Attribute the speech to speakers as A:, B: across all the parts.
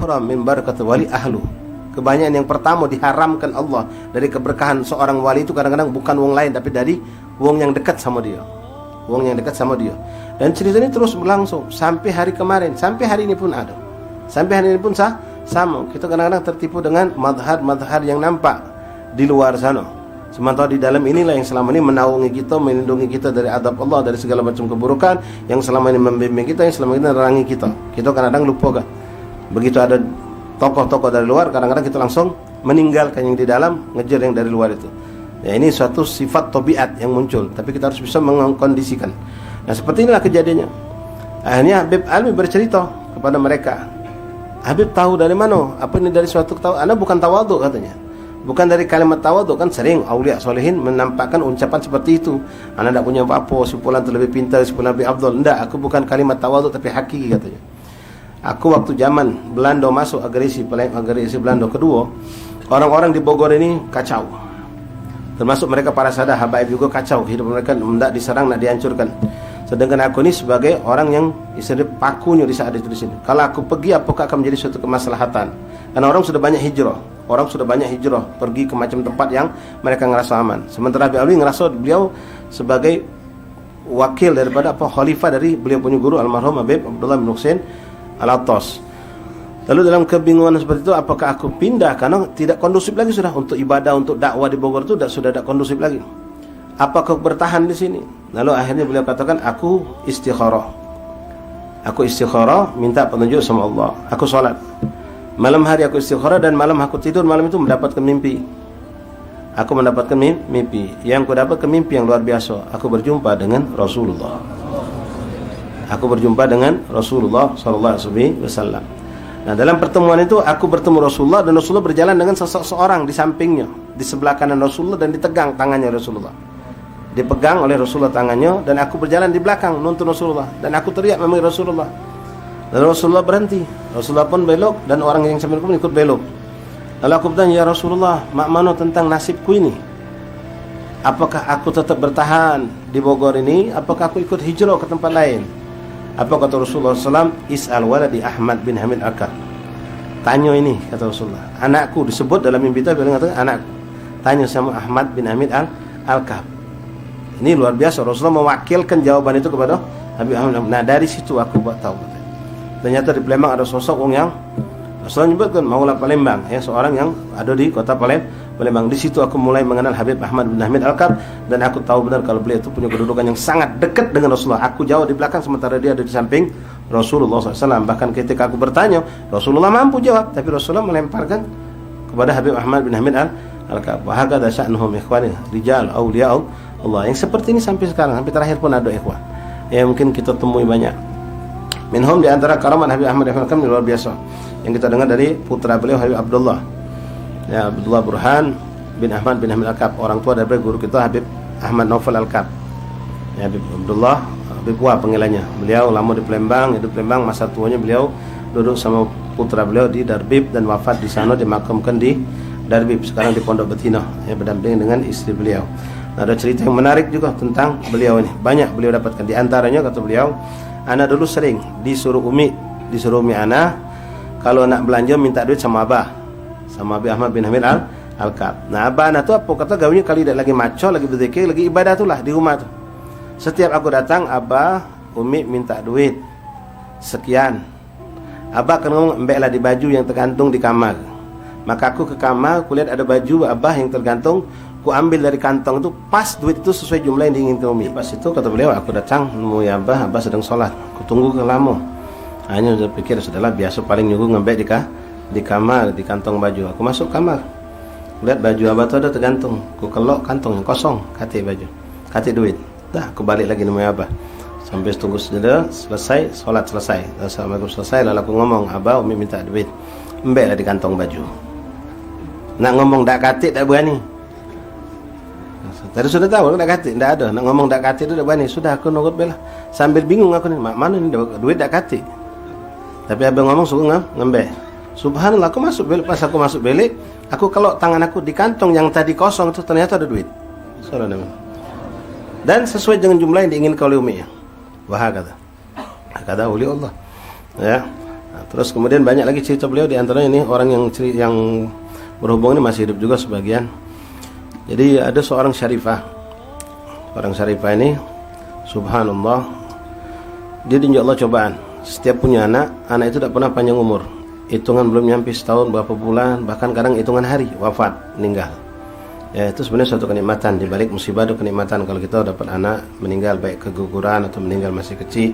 A: yuhram min barakati wali ahlu. Kebanyakan yang pertama diharamkan Allah dari keberkahan seorang wali itu kadang-kadang bukan wong lain tapi dari wong yang dekat sama dia. Wong yang dekat sama dia. Dan cerita ini terus berlangsung sampai hari kemarin, sampai hari ini pun ada. Sampai hari ini pun sama. Kita kadang-kadang tertipu dengan madhar yang nampak di luar sana. Sementara di dalam inilah yang selama ini menaungi kita, melindungi kita dari adab Allah, dari segala macam keburukan, yang selama ini membimbing kita, yang selama ini menerangi kita. Kita kadang-kadang lupa kan. Begitu ada tokoh-tokoh dari luar, kadang-kadang kita langsung meninggalkan yang di dalam, ngejar yang dari luar itu. Ya, ini suatu sifat tabiat yang muncul, tapi kita harus bisa mengkondisikan. Nah, seperti inilah kejadiannya. Akhirnya Habib Alwi bercerita kepada mereka. Habib tahu dari mana? Apa ini dari suatu tahu? Anda bukan tawaduk katanya. Bukan dari kalimat tawaduk, kan sering aulia solehin menampakkan ucapan seperti itu. Anda tidak punya apa-apa, si fulan itu lebih pintar, si fulan lebih afdal. Tidak, aku bukan kalimat tawaduk tapi hakiki katanya. Aku waktu zaman Belanda masuk agresi Belanda kedua, orang-orang di Bogor ini kacau. Termasuk mereka para sahabat habaib juga kacau, hidup mereka hendak diserang, nak dihancurkan. Sedangkan aku ini sebagai orang yang istilahnya pakunya di saat itu di sini. Kalau aku pergi, apakah akan menjadi suatu kemaslahatan? Karena orang sudah banyak hijrah, pergi ke macam tempat yang mereka ngerasa aman. Sementara Habib Alwi ngerasa beliau sebagai wakil daripada khalifah dari beliau punya guru almarhum Habib Abdullah bin Husain Al-Attas. Lalu dalam kebingungan seperti itu, apakah aku pindah karena tidak kondusif lagi sudah untuk ibadah, untuk dakwah di Bogor itu sudah tidak kondusif lagi. Apakah bertahan di sini? Lalu akhirnya beliau katakan, aku istikharah. Aku istikharah, minta petunjuk sama Allah. Aku sholat. Malam hari aku istikharah dan malam aku tidur, malam itu mendapatkan mimpi. Aku mendapatkan mimpi. Yang aku dapatkan mimpi yang luar biasa. Aku berjumpa dengan Rasulullah. Aku berjumpa dengan Rasulullah SAW. Nah, dalam pertemuan itu aku bertemu Rasulullah dan Rasulullah berjalan dengan seseorang di sampingnya, di sebelah kanan Rasulullah, dan ditegang tangannya Rasulullah. Dipegang oleh Rasulullah tangannya, dan aku berjalan di belakang nuntun Rasulullah, dan aku teriak memanggil Rasulullah. Dan Rasulullah berhenti. Rasulullah pun belok dan orang yang sambil pun ikut belok. Lalu aku bertanya, ya Rasulullah, mak mano tentang nasibku ini? Apakah aku tetap bertahan di Bogor ini? Apakah aku ikut hijrah ke tempat lain? Apa kata Rasulullah SAW? Is'al waladi Ahmad bin Hamid Al-Kab. Tanya ini, kata Rasulullah. Anakku disebut dalam mimpi itu, beliau mengatakan anakku. Tanya sama Ahmad bin Hamid Al-Kab. Ini luar biasa. Rasulullah mewakilkan jawaban itu kepada Habib Ahmad. Nah, dari situ aku tahu. Ternyata di Palembang ada sosok yang Rasulullah menyebutkan Maula Palembang, ya, seorang yang ada di kota Palembang. Di situ aku mulai mengenal Habib Ahmad bin Hamid Al-Kab, dan aku tahu benar kalau beliau itu punya kedudukan yang sangat dekat dengan Rasulullah. Aku jauh di belakang sementara dia ada di samping Rasulullah SAW. Bahkan ketika aku bertanya, Rasulullah mampu jawab, tapi Rasulullah melemparkan kepada Habib Ahmad bin Hamid Al-Kab. Wa hakadha sya'nuhum ikhwani rijal awliya Allah. Yang seperti ini sampai sekarang, sampai terakhir pun ada ikhwan. Ya, mungkin kita temui banyak. Minhum di antara karamat Habib Ahmad bin Al-Kab luar biasa yang kita dengar dari putra beliau Habib Abdullah, ya, Abdullah Burhan bin Ahmad bin Hamid Al-Kab, orang tua dari guru kita Habib Ahmad Naufal Al-Kab, ya, Habib Abdullah, Habib Wah panggilannya. Beliau lama di Palembang, hidup Palembang. Masa tuanya beliau duduk sama putra beliau di Darbib dan wafat di sana, dimakamkan di Darbib, sekarang di Pondok Betina, ya, berdampingan dengan istri beliau. Nah, ada cerita yang menarik juga tentang beliau ini, banyak beliau dapatkan. Di antaranya kata beliau, ana dulu sering disuruh umi ana kalau nak belanja minta duit sama abah, sama Habib Ahmad bin Hamid Al-Kab. Nah, abah ana tu apa kata gawanya kali dak lagi maco, lagi berzikir, lagi ibadah itulah di rumah tu. Setiap aku datang, abah umi minta duit sekian. Abah kena ngomong, embeklah di baju yang tergantung di kamar. Maka aku ke kamar, aku lihat ada baju abah yang tergantung, aku ambil dari kantong itu, pas duit itu sesuai jumlah yang diinginkan umi. Pas itu kata beliau, aku datang nemu ya abah sedang sholat, aku tunggu ke lama. Hanya sudah pikir, sudahlah, biasa paling nyuruh ngembek di kamar, di kantong baju. Aku masuk kamar, lihat baju abah itu ada tergantung, aku kelok kantong yang kosong, kati baju, kati duit. Dah, aku balik lagi nemu abah. Sampai tunggu saja, selesai, sholat selesai, assalamualaikum selesai. Lalu aku ngomong, abah umi minta duit, embeklah di kantong baju. Nak ngomong dak kati tak berani. Tadi sudah tahu dak kati, tak ada. Nak ngomong dak kati itu tak berani. Sudah aku nurut belah. Sambil bingung aku ni, mana ni duit dak kati. Tapi abang ngomong suruh ngembek. Subhanallah, aku masuk belik. Pas aku masuk belik, aku kelok tangan aku di kantong yang tadi kosong itu ternyata ada duit. Dan sesuai dengan jumlah yang diinginkan oleh umi. Wah kata uli Allah. Ya. Nah, terus kemudian banyak lagi cerita beliau, di antaranya ini orang yang berhubung ini masih hidup juga sebagian. Jadi ada seorang syarifah. Orang syarifah ini subhanallah, dia diunjuk Allah cobaan. Setiap punya anak itu tidak pernah panjang umur. Hitungan belum nyampe setahun, berapa bulan, bahkan kadang hitungan hari wafat, meninggal. Ya, itu sebenarnya suatu kenikmatan. Di balik musibah itu kenikmatan kalau kita dapat anak meninggal, baik keguguran atau meninggal masih kecil.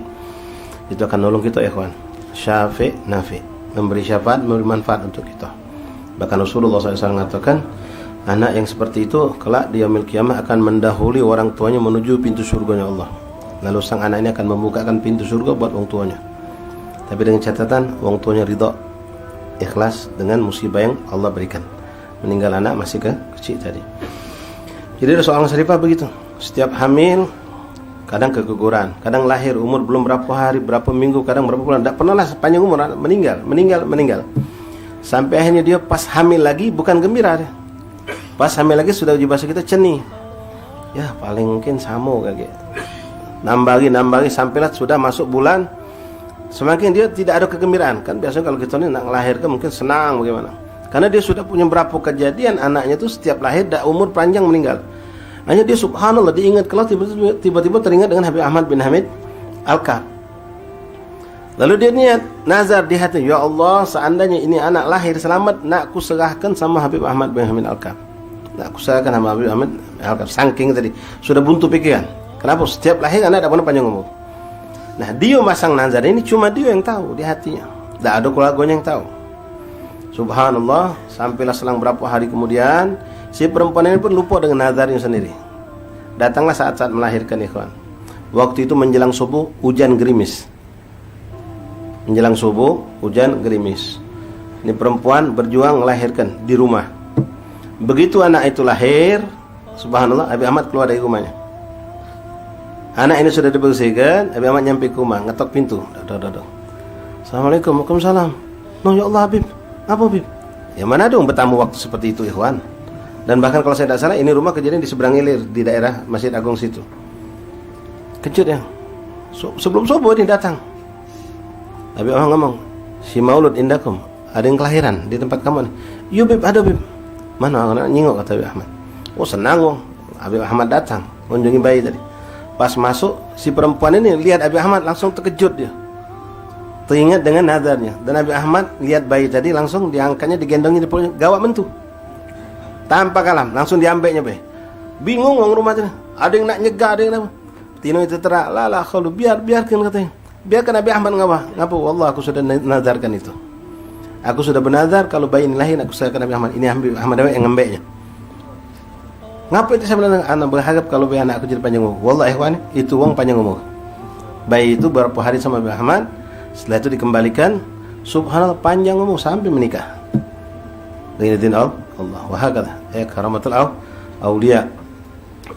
A: Itu akan nolong kita ya kawan. Syafi' nafi, memberi syafaat, memberi manfaat untuk kita. Bahkan Rasulullah SAW mengatakan, anak yang seperti itu kelak di yaumil kiamah akan mendahului orang tuanya menuju pintu surganya Allah. Lalu sang anak ini akan membukakan pintu surga buat orang tuanya. Tapi dengan catatan orang tuanya ridha, ikhlas dengan musibah yang Allah berikan. Meninggal anak masih kecil tadi. Jadi ada seorang syarifah begitu. Setiap hamil, kadang keguguran, kadang lahir umur belum berapa hari, berapa minggu, kadang berapa bulan, tidak pernah lah sepanjang umur meninggal. Sampai akhirnya dia pas hamil lagi bukan gembira dia. Pas hamil lagi sudah uji bahasa kita ceni. Ya paling mungkin samo kayak. Nambah lagi sampailah sudah masuk bulan. Semakin dia tidak ada kegembiraan. Kan biasanya kalau kita ini nak melahirkan mungkin senang bagaimana. Karena dia sudah punya berapa kejadian anaknya itu setiap lahir dah umur panjang meninggal. Hanya dia subhanallah diingat kalau tiba-tiba teringat dengan Habib Ahmad bin Hamid Al-Kaf. Lalu dia niat nazar di hati, ya Allah seandainya ini anak lahir selamat, nak ku serahkan sama Habib Ahmad bin Hamid Al-Kaf. Nak ku serahkan sama Habib Ahmad Al-Kaf. Saking tadi sudah buntu pikiran. Kenapa setiap lahir anak tak pernah panjang umur. Nah dia masang nazar ini cuma dia yang tahu di hatinya. Tak ada keluarganya yang tahu. Subhanallah, sampailah selang berapa hari kemudian si perempuan ini pun lupa dengan nazarnya sendiri. Datanglah saat-saat melahirkan ikhwan. Waktu itu menjelang subuh hujan gerimis. Menjelang subuh hujan gerimis. Ini perempuan berjuang melahirkan di rumah. Begitu anak itu lahir, subhanallah, Habib Ahmad keluar dari rumahnya. Anak ini sudah dibersihkan, Habib Ahmad nyampe ke rumah, ngetok pintu. Assalamualaikum, waalaikumsalam. No ya Allah Habib, apa Habib? Ya mana dong bertamu waktu seperti itu ikhwan. Dan bahkan kalau saya tidak salah ini rumah kejadian di seberang ilir di daerah Masjid Agung situ. Kejut ya. Sebelum subuh ini datang. Habib Ahmad ngomong, si maulud indakum, ada yang kelahiran di tempat kamu nih. Iya Bib, ada Bib. Mana anak nyingok kata Habib Ahmad. Oh senang oh. Habib Ahmad datang kunjungi bayi tadi. Pas masuk si perempuan ini lihat Habib Ahmad langsung terkejut dia. Teringat dengan nazarnya. Dan Habib Ahmad lihat bayi tadi langsung diangkatnya, digendongnya di peluknya, gawak mentu. Tanpa kalam, langsung diambeknya bayi. Bingung orang rumah tadi. Ada yang nak nyegah, ada yang apa. Tino itu terak, lah kalau biarkan katanya. Biarkan Habib Ahmad ngapa? Wallah aku sudah nazarkan itu. Aku sudah bernazar kalau bayi ini lahir aku serahkan Habib Ahmad. Ini Habib Ahmad yang ngembeknya. Ngapa itu saya bilang, anak berharap kalau bayi anak aku jadi panjang umur. Wallah ikhwan, itu uang panjang umur. Bayi itu berapa hari sama Habib Ahmad, setelah itu dikembalikan, subhanallah panjang umur sampai menikah. Dengan Allah, wahakala, karamatul auliya.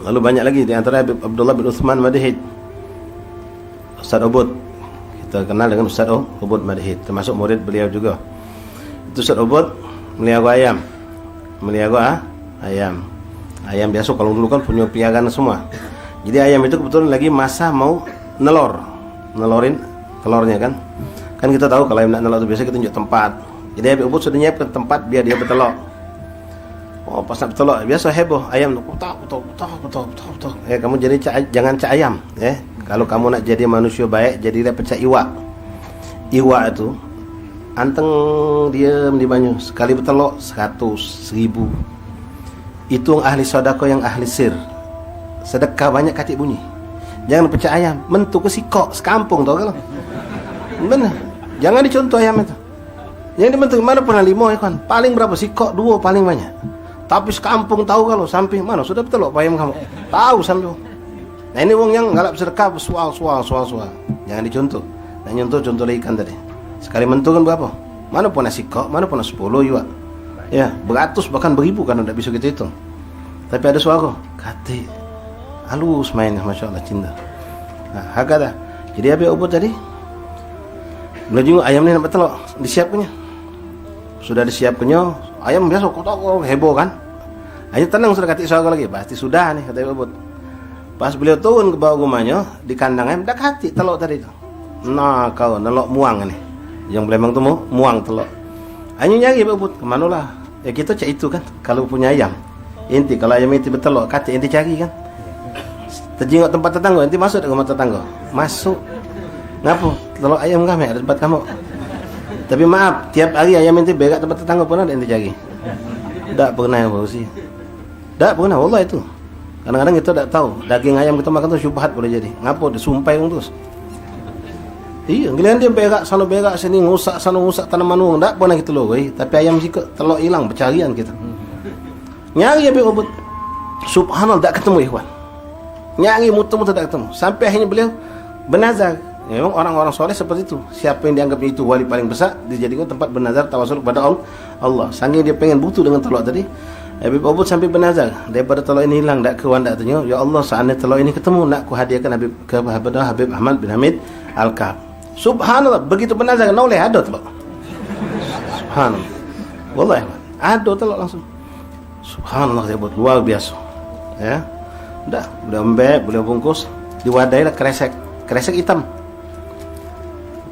A: Lalu banyak lagi di antara Habib Abdullah bin Uthman Madihid, Ustaz Ubud, kita kenal dengan Ustaz Ubud Madihid, termasuk murid beliau juga. Itu Ustaz Ubud meliaga ayam. Ayam biasa kalau dulu kan punya piagaan semua. Jadi ayam itu kebetulan lagi masa mau nelorin telurnya kan. Kan kita tahu kalau ayam nak nelor itu biasa kita tunjuk tempat. Jadi Habib Ubud sudah nyiapkan tempat biar dia bertelur. Oh pas nak bertelur biasa heboh ayam putok. Kamu jadi jangan cak ayam ya. Kalau kamu nak jadi manusia baik jadilah pecah iwa. Iwa itu anteng dia di banyu sekali bertelur 100, 1000. Itu ahli sodako yang ahli sir. Sedekah banyak katik bunyi. Jangan pecah ayam, mentu ke sikok sekampung tau kalau. Benar. Jangan dicontoh ayam itu. Yang dibentuk mana pernah 5 ya kan. Paling berapa sikok 2 paling banyak. Tapi sekampung tahu kalau sampai mana sudah betul ayam kamu. Tahu sampai. Nah ini wong yang ngalap sedekah sual. Jangan dicontoh. Nah contoh ikan tadi. Sekali mentu kan berapa? Mana pernah sikok, mana pernah 10 juga. Ya, beratus bahkan beribu kan udah bisa kita hitung. Tapi ada suara kate halus main, masya Allah cinta. Nah, hakada. Jadi Habib Ubud tadi beliau juga ayam ini nak betelok disiapkannya. Sudah disiapkannya, ayam biasa kok heboh kan. Ayo tenang sudah kate suara lagi, pasti sudah nih kata Habib Ubud. Pas beliau turun ke bawah rumahnya di kandang ayam dak hati telok tadi itu. Nah, kau nelok muang nih. Yang Palembang tu muang telok. Anyu nyari bebut kemana lah? Ya kita cak itu kan. Kalau punya ayam, inti kalau ayam itu bertelur, kata inti cari kan. Terjengok tempat tetangga, inti masuk ke rumah tetangga. Masuk. Ngapo? Telur ayam kami ada tempat kamu. Tapi maaf, tiap hari ayam inti berak tempat tetangga pernah ada inti cari. Tak pernah yang berusia. Tak pernah, wallah itu. Kadang-kadang kita tak tahu daging ayam kita makan tu syubhat boleh jadi. Ngapo disumpai orang terus. Iya, giliran dia berak sana berak sini, ngusak sana ngusak tanaman orang. Tak pernah kita loh, tapi ayam jika telur hilang bercarian kita. Nyari habis obot. Subhanallah tak ketemu ikhwan. Nyari muter-muter tak ketemu. Sampai akhirnya beliau bernazar. Memang orang-orang soleh seperti itu. Siapa yang dianggap itu wali paling besar dijadikan tempat bernazar tawasul kepada Allah. Saking dia pengen butuh dengan telur tadi, Habib Obot sampai bernazar, daripada telur ini hilang dak ke wan dak tanya, ya Allah seandainya telur ini ketemu nak ku hadiahkan kepada Habib Ahmad bin Hamid Al-Kab. Subhanallah, begitu bernazar noleh ada telur. Subhanallah. Wallahi ada telur langsung. Subhanallah dia buat luar biasa. Ya. Dah, boleh embek, boleh bungkus, diwadai lah kresek hitam.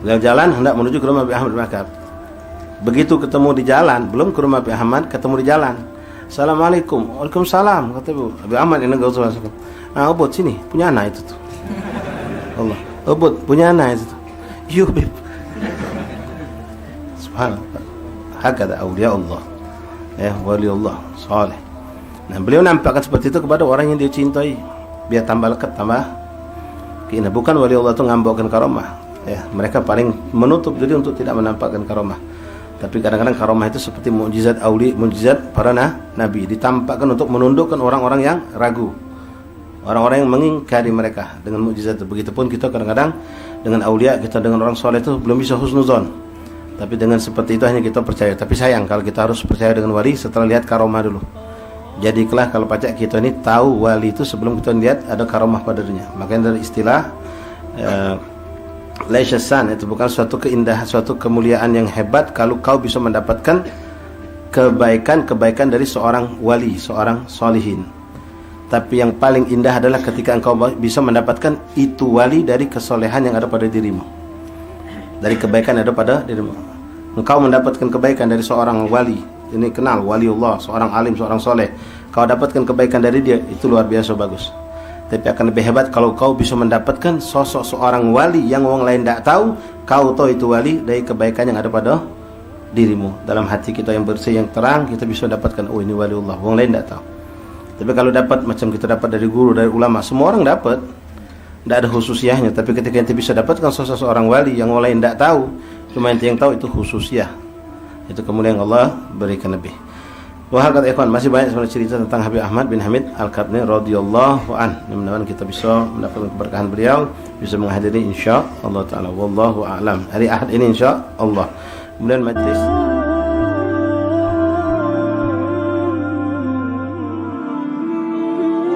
A: Beliau jalan hendak menuju ke rumah Habib Ahmad bin Al-Kab. Begitu ketemu di jalan, belum ke rumah Habib Ahmad, ketemu di jalan. Assalamualaikum. Waalaikumsalam. Kata Ibu Habib Ahmad ini enggak usah. Ah, Obot sini, punya anak itu tuh. Allah. Obot punya anak itu tuh. Yo, Bib. Subhanallah. Hakada awliya Allah. Ya, wali Allah, saleh. Nah, beliau nampakkan seperti itu kepada orang yang dia cintai, biar tambah lekat, tambah keindah. Bukan wali Allah itu ngambaukan karomah. Ya, mereka paling menutup diri untuk tidak menampakkan karomah. Tapi kadang-kadang karomah itu seperti mukjizat mukjizat para nabi, ditampakkan untuk menundukkan orang-orang yang ragu, orang-orang yang mengingkari mereka dengan mukjizat itu. Begitupun kita kadang-kadang dengan aulia, kita dengan orang soleh itu belum bisa husnuzon. Tapi dengan seperti itu hanya kita percaya. Tapi sayang kalau kita harus percaya dengan wali setelah lihat karomah dulu. Jadilah kalau pacak kita ini tahu wali itu sebelum kita lihat ada karomah padanya. Makanya dari istilah laisyasan itu bukan suatu keindahan, suatu kemuliaan yang hebat kalau kau bisa mendapatkan kebaikan dari seorang wali, seorang solihin. Tapi yang paling indah adalah ketika engkau bisa mendapatkan itu wali dari kesolehan yang ada pada dirimu, dari kebaikan yang ada pada dirimu. Engkau mendapatkan kebaikan dari seorang wali, ini kenal waliullah, seorang alim, seorang soleh. Kau dapatkan kebaikan dari dia, itu luar biasa bagus. Tapi akan lebih hebat kalau kau bisa mendapatkan sosok seorang wali yang orang lain tidak tahu, kau tahu itu wali dari kebaikan yang ada pada dirimu. Dalam hati kita yang bersih, yang terang, kita bisa dapatkan, oh ini waliullah, orang lain tidak tahu. Tapi kalau dapat macam kita dapat dari guru, dari ulama, semua orang dapat, tidak ada khususiahnya. Tapi ketika kita bisa dapatkan sosok seorang wali yang orang lain tidak tahu, cuma yang tahu itu khususiah, itu kemudian Allah berikan lebih. Wah, kata ikhwan, masih banyak sebenarnya cerita tentang Habib Ahmad bin Hamid Al-Kab radhiyallahu an. Mudah-mudahan kita bisa mendapatkan keberkahan beliau, bisa menghadiri insya Allah taala. Wallahu a'lam. Hari Ahad ini insya Allah. Kemudian majlis